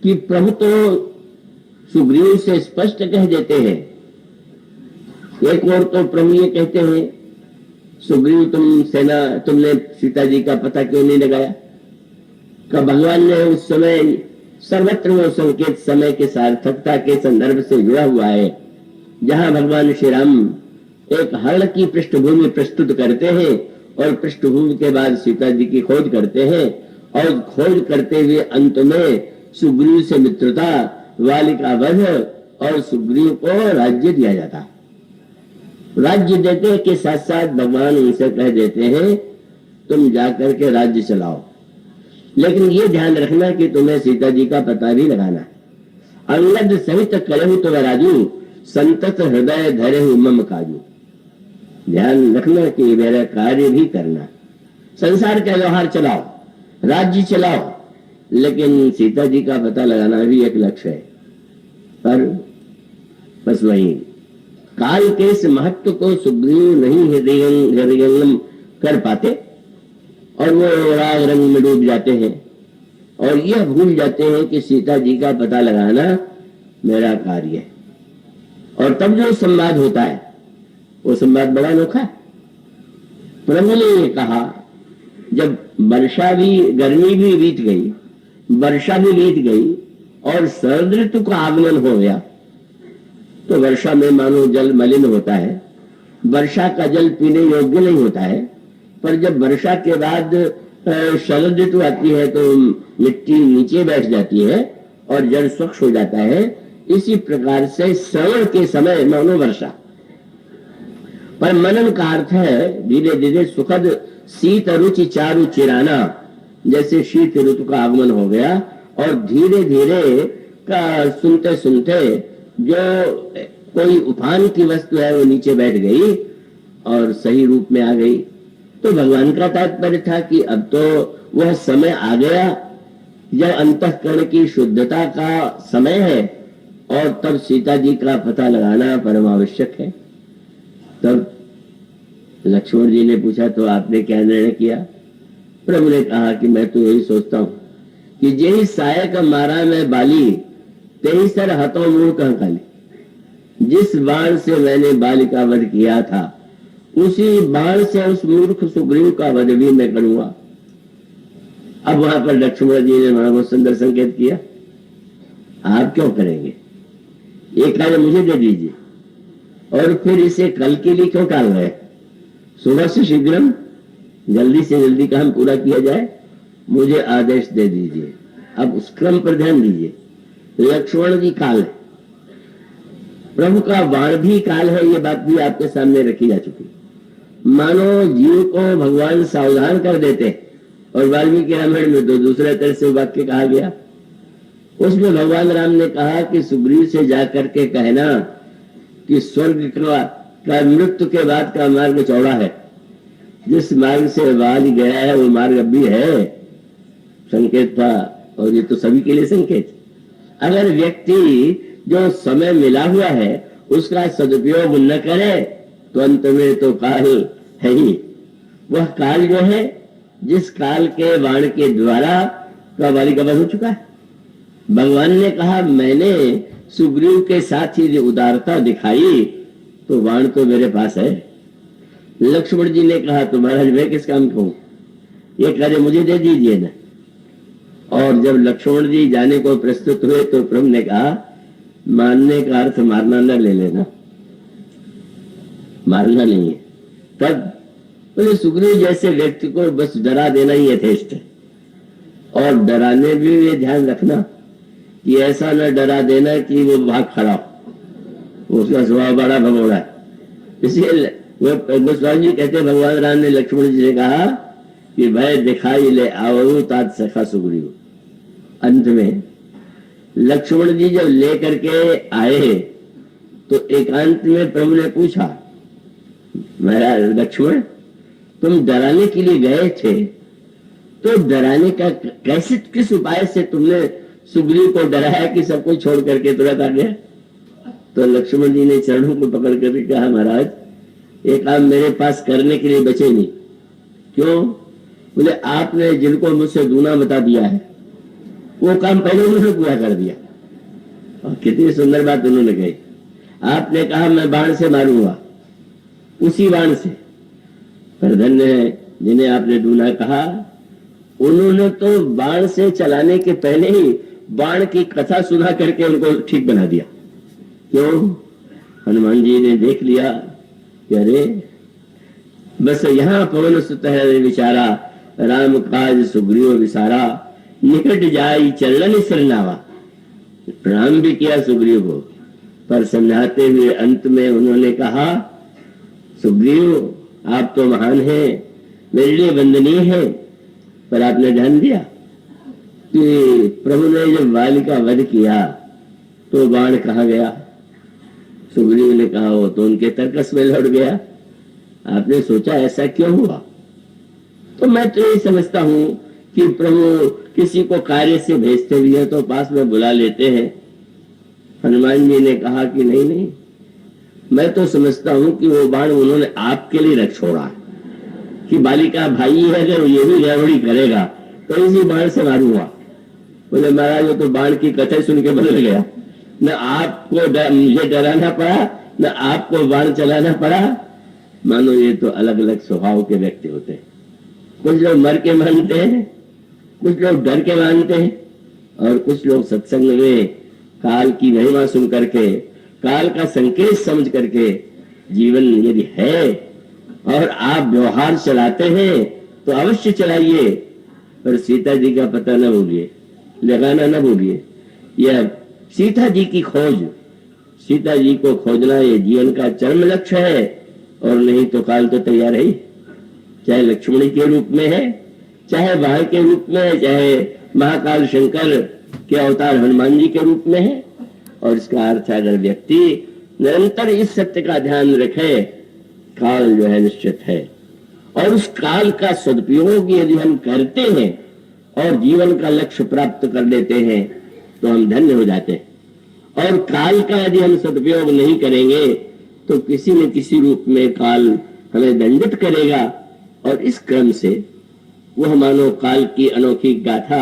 कि प्रभु तो सुग्रीव से स्पष्ट कह देते हैं। एक और तो प्रभु ये कहते हैं, सुग्रीव तुमने सीता जी का पता क्यों नहीं लगाया? का भगवान ने उस समय सर्वत्र वो संकेत समय के सार्थकता के संदर्भ से जुड़ा हुआ है, जहां भगवान श्री राम एक हरण की पृष्ठभूमि प्रस्तुत करते हैं और पृष्ठभूमि के बाद सीता जी की खोज करते हैं, और खोज करते हुए अंत में सुग्रीव से मित्रता, वाली का वध और सुग्रीव को राज्य दिया जाता। राज्य देते के साथ साथ भगवान उनसे कह देते हैं तुम जाकर के राज्य चलाओ, लेकिन ये ध्यान रखना कि तुम्हें सीता जी का पता भी लगाना। अंगद सहित करहु तो राजू, संतत हृदय धरे मम काजू। ध्यान रखना कि मेरा कार्य भी करना, संसार का व्यवहार चलाओ, राज्य चलाओ, लेकिन सीता जी का पता लगाना भी एक लक्ष्य है। पर बस वही काल के इस महत्व को सुग्रीव नहीं हृदयंगम कर पाते और वो राग रंग में डूब जाते हैं और यह भूल जाते हैं कि सीता जी का पता लगाना मेरा कार्य है। और तब जो संवाद होता है वो संवाद बड़ा अनोखा है। प्रभु ने ये कहा, जब वर्षा भी, गर्मी भी बीत गई, वर्षा भी बीत गई और शरद ऋतु का आगमन हो गया, तो वर्षा में मानो जल मलिन होता है, वर्षा का जल पीने योग्य नहीं होता है। पर जब वर्षा के बाद शरद ऋतु आती है तो मिट्टी नीचे बैठ जाती है और जल स्वच्छ हो जाता है। इसी प्रकार से श्रवण के समय मानो वर्षा, पर मनन का अर्थ है धीरे धीरे सुखद शीत रुचि चारु चिराना। जैसे शीत ऋतु का आगमन हो गया और धीरे धीरे का सुनते सुनते जो कोई उफान की वस्तु है वो नीचे बैठ गई और सही रूप में आ गई। तो भगवान का तात्पर्य था कि अब तो वह समय आ गया जब अंतःकरण की शुद्धता का समय है और तब सीता जी का पता लगाना परम आवश्यक है। तब लक्ष्मण जी ने पूछा, तो आपने क्या निर्णय किया? प्रभु ने कहा कि मैं तो यही सोचता हूं कि जेहि सायक मारा मैं बाली, तेही सर हतो मुंह कह काली। जिस बाण से मैंने बाली का वध किया था, उसी बाण से उस मूर्ख सुग्रीव का वध भी मैं करूंगा। अब वहां पर लक्ष्मण जी ने बहुत सुंदर संकेत किया, आप क्यों करेंगे? एक कार्य मुझे दे दीजिए और फिर इसे कल के लिए क्यों टाल रहे? सुबह से शीघ्रम, जल्दी से जल्दी काम पूरा किया जाए, मुझे आदेश दे दीजिए। अब उस क्रम पर ध्यान दीजिए। लक्ष्मण जी काल है, प्रभु का बाण भी काल है, ये बात भी आपके सामने रखी जा चुकी। मानो जीव को भगवान सावधान कर देते, और वाल्मीकि रामायण में तो दूसरे तरह से वाक्य कहा गया। उसमें भगवान राम ने कहा कि सुग्रीव से जाकर के कहना कि स्वर्ग का मृत्यु के बाद का मार्ग चौड़ा है, जिस मार्ग से वाली गया है वो मार्ग अब भी है। संकेत था, और ये तो सभी के लिए संकेत। अगर व्यक्ति जो समय मिला हुआ है उसका सदुपयोग न करे तो अंत में तो काल है ही। वह काल जो है जिस काल के बाण के द्वारा वाली का वध हो चुका है। भगवान ने कहा, मैंने सुग्रीव के साथ ही उदारता दिखाई तो बाण तो मेरे पास है। लक्ष्मण जी ने कहा, तो महाराज मैं किस काम कहूं, ये कार्य मुझे दे दीजिए ना। और जब लक्ष्मण जी जाने को प्रस्तुत हुए तो प्रभु ने कहा, मारने का अर्थ मारना न ले लेना, मारना नहीं है। तब बोले सुग्रीव जैसे व्यक्ति को बस डरा देना ही यथेष्ट है, और डराने भी ये ध्यान रखना कि ऐसा न डरा देना कि वो भाग खड़ा हो, उसका स्वभाव बड़ा भगोड़ा है। इसलिए गोस्वामी जी कहते भगवान राम ने लक्ष्मण जी से कहा कि भय दिखाई ले आओ तात सखा सुग्रीव। अंत में लक्ष्मण जी जब लेकर के आए तो एकांत में प्रभु ने पूछा, महाराज लक्ष्मण तुम डराने के लिए गए थे, तो डराने का कैसे, किस उपाय से तुमने सुग्रीव को डराया कि सब कुछ छोड़ करके तुरंत आ गया? तो लक्ष्मण जी ने चरणों को पकड़ कर कहा, महाराज एक काम मेरे पास करने के लिए बचे नहीं। क्यों? बोले आपने जिनको मुझसे दूना बता दिया है वो काम पहले उन्होंने पूरा कर दिया। और कितनी सुंदर बात उन्होंने कही, आपने कहा मैं बाण से मारूंगा, उसी बाण से। पर धन्य है जिन्हें आपने ढूंढा कहा, उन्होंने तो बाण से चलाने के पहले ही बाण की कथा सुना करके उनको ठीक बना दिया। क्यों? हनुमान जी ने देख लिया कि अरे बस यहाँ पवन सुत है विचारा, राम काज सुग्रीव विसारा, निकट जाई चरण सिरनावा। प्रणाम भी किया सुग्रीव को, पर समझाते हुए अंत में उन्होंने कहा, सुग्रीव आप तो महान हैं, मेरे लिए वंदनीय है, पर आपने ध्यान दिया कि प्रभु ने जब वाली का वध किया तो बाण कहाँ गया? सुग्रीव ने कहा वो तो उनके तर्कस में लौट गया। आपने सोचा ऐसा क्यों हुआ? तो मैं तो यही समझता हूं कि प्रभु किसी को कार्य से भेजते भी है तो पास में बुला लेते हैं। हनुमान जी ने कहा कि नहीं नहीं, मैं तो समझता हूं कि वो बाण उन्होंने आपके लिए रख छोड़ा है कि बालिका भाई है, अगर ये भी गड़बड़ी करेगा तो इसी बाण से मारूंगा। बोले महाराज वो तो बाण की कथा सुन के बदल गया, न आपको मुझे डराना पड़ा, न आपको बाण चलाना पड़ा। मानो ये तो अलग अलग स्वभाव के व्यक्ति होते हैं। कुछ लोग मर के मानते हैं, कुछ लोग डर के मानते हैं, और कुछ लोग सत्संग में काल की महिमा सुन करके, काल का संकेत समझ करके जीवन यदि है और आप व्यवहार चलाते हैं तो अवश्य चलाइए, पर सीता जी का पता न भूलिए, लगाना न भूलिए। यह सीता जी की खोज, सीता जी को खोजना ये जीवन का चरम लक्ष्य है। और नहीं तो काल तो तैयार है, चाहे लक्ष्मणी के रूप में है, चाहे बाण के रूप में है, चाहे महाकाल शंकर के अवतार हनुमान जी के रूप में है। और इसका अर्थ है अगर व्यक्ति निरंतर इस सत्य का ध्यान रखे, काल जो है निश्चित है, और उस काल का सदुपयोग यदि हम करते हैं और जीवन का लक्ष्य प्राप्त कर लेते हैं तो हम धन्य हो जाते हैं। और काल का यदि हम सदुपयोग नहीं करेंगे तो किसी न किसी रूप में काल हमें दंडित करेगा। और इस क्रम से वह मानो काल की अनोखी गाथा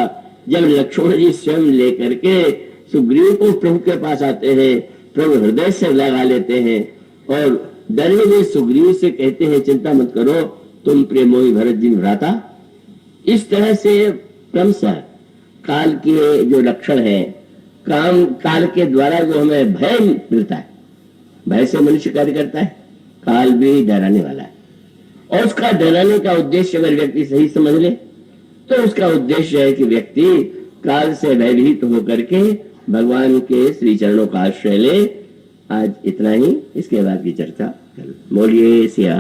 जब लक्ष्मण जी स्वयं लेकर के सुग्रीव को प्रभु के पास आते हैं, प्रभु हृदय से लगा लेते हैं और डरे हुए सुग्रीव से कहते हैं चिंता मत करो, तुम प्रेमोई भरत जी भ्राता। इस तरह से क्रमशः काल के जो लक्षण है, काल के द्वारा जो हमें भय मिलता है, भय से मनुष्य कार्य करता है, काल भी डराने वाला है। और उसका डराने का उद्देश्य अगर व्यक्ति सही समझ ले तो उसका उद्देश्य है कि व्यक्ति काल से भयभीत होकर के भगवान के श्री चरणों का आश्रय ले। आज इतना ही, इसके बाद की चर्चा बोलिए सिया।